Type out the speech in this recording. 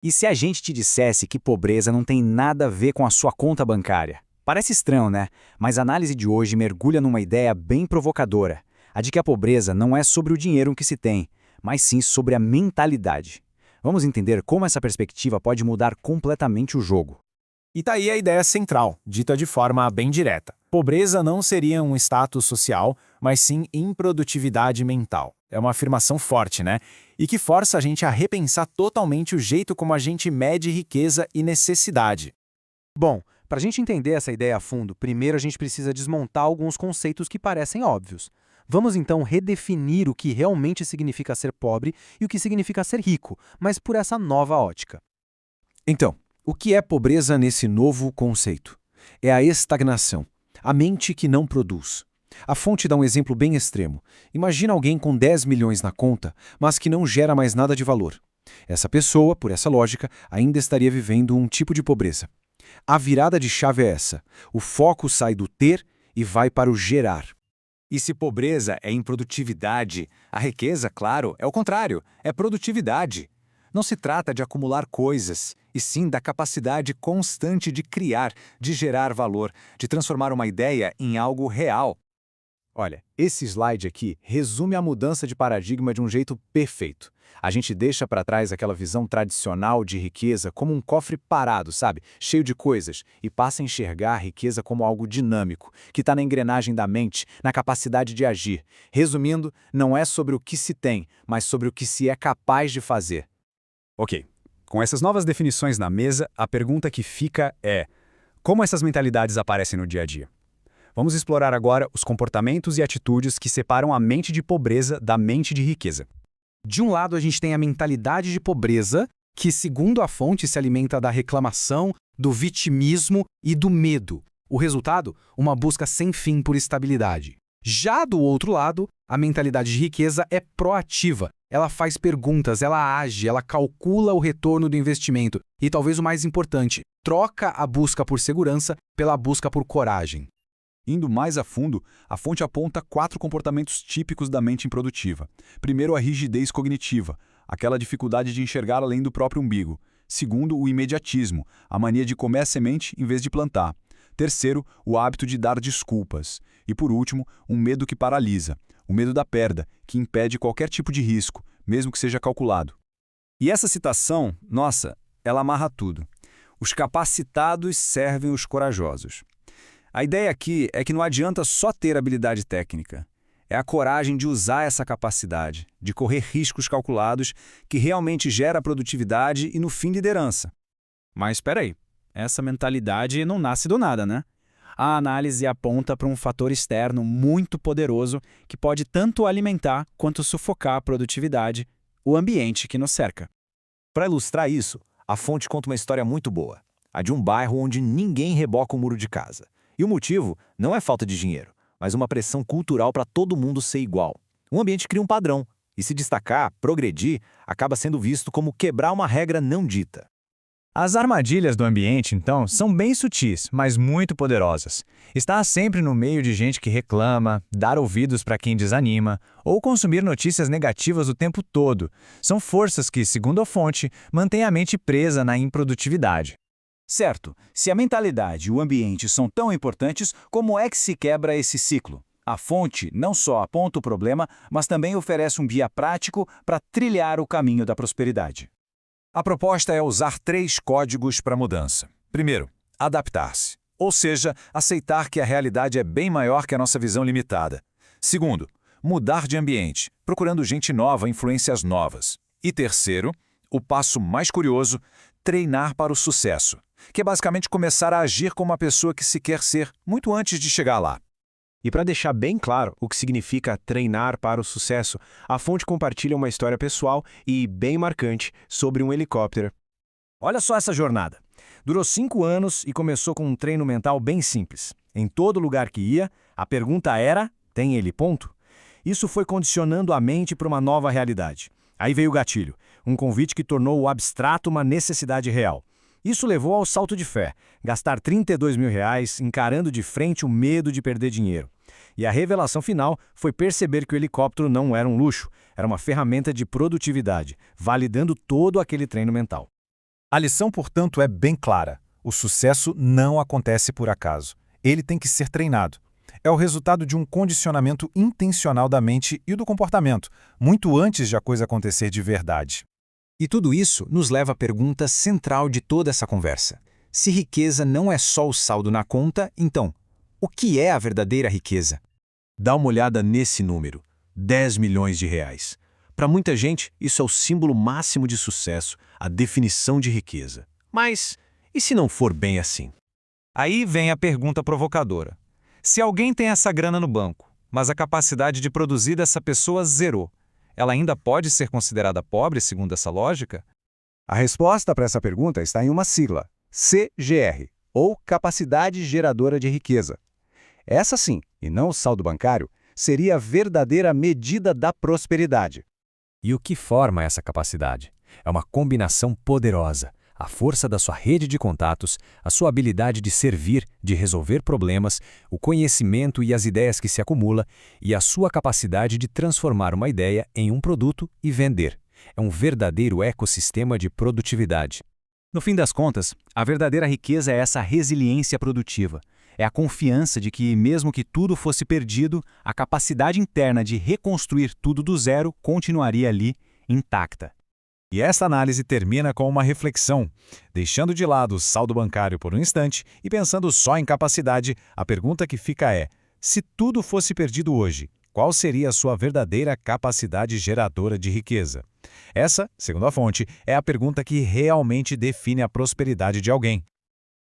E se a gente te dissesse que pobreza não tem nada a ver com a sua conta bancária? Parece estranho, né? Mas a análise de hoje mergulha numa ideia bem provocadora, a de que a pobreza não é sobre o dinheiro que se tem, mas sim sobre a mentalidade. Vamos entender como essa perspectiva pode mudar completamente o jogo. E tá aí a ideia central, dita de forma bem direta. Pobreza não seria um status social, mas sim improdutividade mental. É uma afirmação forte, né? E que força a gente a repensar totalmente o jeito como a gente mede riqueza e necessidade. Bom, para a gente entender essa ideia a fundo, primeiro a gente precisa desmontar alguns conceitos que parecem óbvios. Vamos então redefinir o que realmente significa ser pobre e o que significa ser rico, mas por essa nova ótica. Então, o que é pobreza nesse novo conceito? É a estagnação, a mente que não produz. A fonte dá um exemplo bem extremo. Imagina alguém com 10 milhões na conta, mas que não gera mais nada de valor. Essa pessoa, por essa lógica, ainda estaria vivendo um tipo de pobreza. A virada de chave é essa. O foco sai do ter e vai para o gerar. E se pobreza é improdutividade, a riqueza, claro, é o contrário, é produtividade. Não se trata de acumular coisas, e sim da capacidade constante de criar, de gerar valor, de transformar uma ideia em algo real. Olha, esse slide aqui resume a mudança de paradigma de um jeito perfeito. A gente deixa para trás aquela visão tradicional de riqueza como um cofre parado, sabe? Cheio de coisas, e passa a enxergar a riqueza como algo dinâmico, que está na engrenagem da mente, na capacidade de agir. Resumindo, não é sobre o que se tem, mas sobre o que se é capaz de fazer. Ok, com essas novas definições na mesa, a pergunta que fica é: como essas mentalidades aparecem no dia a dia? Vamos explorar agora os comportamentos e atitudes que separam a mente de pobreza da mente de riqueza. De um lado, a gente tem a mentalidade de pobreza, que, segundo a fonte, se alimenta da reclamação, do vitimismo e do medo. O resultado? Uma busca sem fim por estabilidade. Já do outro lado, a mentalidade de riqueza é proativa. Ela faz perguntas, ela age, ela calcula o retorno do investimento e, talvez o mais importante, troca a busca por segurança pela busca por coragem. Indo mais a fundo, a fonte aponta 4 comportamentos típicos da mente improdutiva. Primeiro, a rigidez cognitiva, aquela dificuldade de enxergar além do próprio umbigo. Segundo, o imediatismo, a mania de comer a semente em vez de plantar. Terceiro, o hábito de dar desculpas. E por último, um medo que paralisa, o medo da perda, que impede qualquer tipo de risco, mesmo que seja calculado. E essa citação, nossa, ela amarra tudo. Os capacitados servem os corajosos. A ideia aqui é que não adianta só ter habilidade técnica. É a coragem de usar essa capacidade, de correr riscos calculados, que realmente gera produtividade e, no fim, liderança. Mas espera aí, essa mentalidade não nasce do nada, né? A análise aponta para um fator externo muito poderoso que pode tanto alimentar quanto sufocar a produtividade, o ambiente que nos cerca. Para ilustrar isso, a fonte conta uma história muito boa, a de um bairro onde ninguém reboca o muro de casa. E o motivo não é falta de dinheiro, mas uma pressão cultural para todo mundo ser igual. O ambiente cria um padrão, e se destacar, progredir, acaba sendo visto como quebrar uma regra não dita. As armadilhas do ambiente, então, são bem sutis, mas muito poderosas. Estar sempre no meio de gente que reclama, dar ouvidos para quem desanima, ou consumir notícias negativas o tempo todo, são forças que, segundo a fonte, mantêm a mente presa na improdutividade. Certo, se a mentalidade e o ambiente são tão importantes, como é que se quebra esse ciclo? A fonte não só aponta o problema, mas também oferece um guia prático para trilhar o caminho da prosperidade. A proposta é usar 3 códigos para a mudança. Primeiro, adaptar-se, ou seja, aceitar que a realidade é bem maior que a nossa visão limitada. Segundo, mudar de ambiente, procurando gente nova, influências novas. E terceiro, o passo mais curioso, treinar para o sucesso, que é basicamente começar a agir como uma pessoa que se quer ser, muito antes de chegar lá. E para deixar bem claro o que significa treinar para o sucesso, a fonte compartilha uma história pessoal e bem marcante sobre um helicóptero. Olha só essa jornada. Durou 5 anos e começou com um treino mental bem simples. Em todo lugar que ia, a pergunta era: tem ele ponto? Isso foi condicionando a mente para uma nova realidade. Aí veio o gatilho, um convite que tornou o abstrato uma necessidade real. Isso levou ao salto de fé, gastar R$ 32 mil encarando de frente o medo de perder dinheiro. E a revelação final foi perceber que o helicóptero não era um luxo, era uma ferramenta de produtividade, validando todo aquele treino mental. A lição, portanto, é bem clara. O sucesso não acontece por acaso. Ele tem que ser treinado. É o resultado de um condicionamento intencional da mente e do comportamento, muito antes de a coisa acontecer de verdade. E tudo isso nos leva à pergunta central de toda essa conversa. Se riqueza não é só o saldo na conta, então, o que é a verdadeira riqueza? Dá uma olhada nesse número, 10 milhões de reais. Para muita gente, isso é o símbolo máximo de sucesso, a definição de riqueza. Mas e se não for bem assim? Aí vem a pergunta provocadora. Se alguém tem essa grana no banco, mas a capacidade de produzir dessa pessoa zerou, ela ainda pode ser considerada pobre segundo essa lógica? A resposta para essa pergunta está em uma sigla, CGR, ou Capacidade Geradora de Riqueza. Essa sim, e não o saldo bancário, seria a verdadeira medida da prosperidade. E o que forma essa capacidade? É uma combinação poderosa. A força da sua rede de contatos, a sua habilidade de servir, de resolver problemas, o conhecimento e as ideias que se acumula e a sua capacidade de transformar uma ideia em um produto e vender. É um verdadeiro ecossistema de produtividade. No fim das contas, a verdadeira riqueza é essa resiliência produtiva. É a confiança de que, mesmo que tudo fosse perdido, a capacidade interna de reconstruir tudo do zero continuaria ali, intacta. E esta análise termina com uma reflexão. Deixando de lado o saldo bancário por um instante e pensando só em capacidade, a pergunta que fica é: se tudo fosse perdido hoje, qual seria a sua verdadeira capacidade geradora de riqueza? Essa, segundo a fonte, é a pergunta que realmente define a prosperidade de alguém.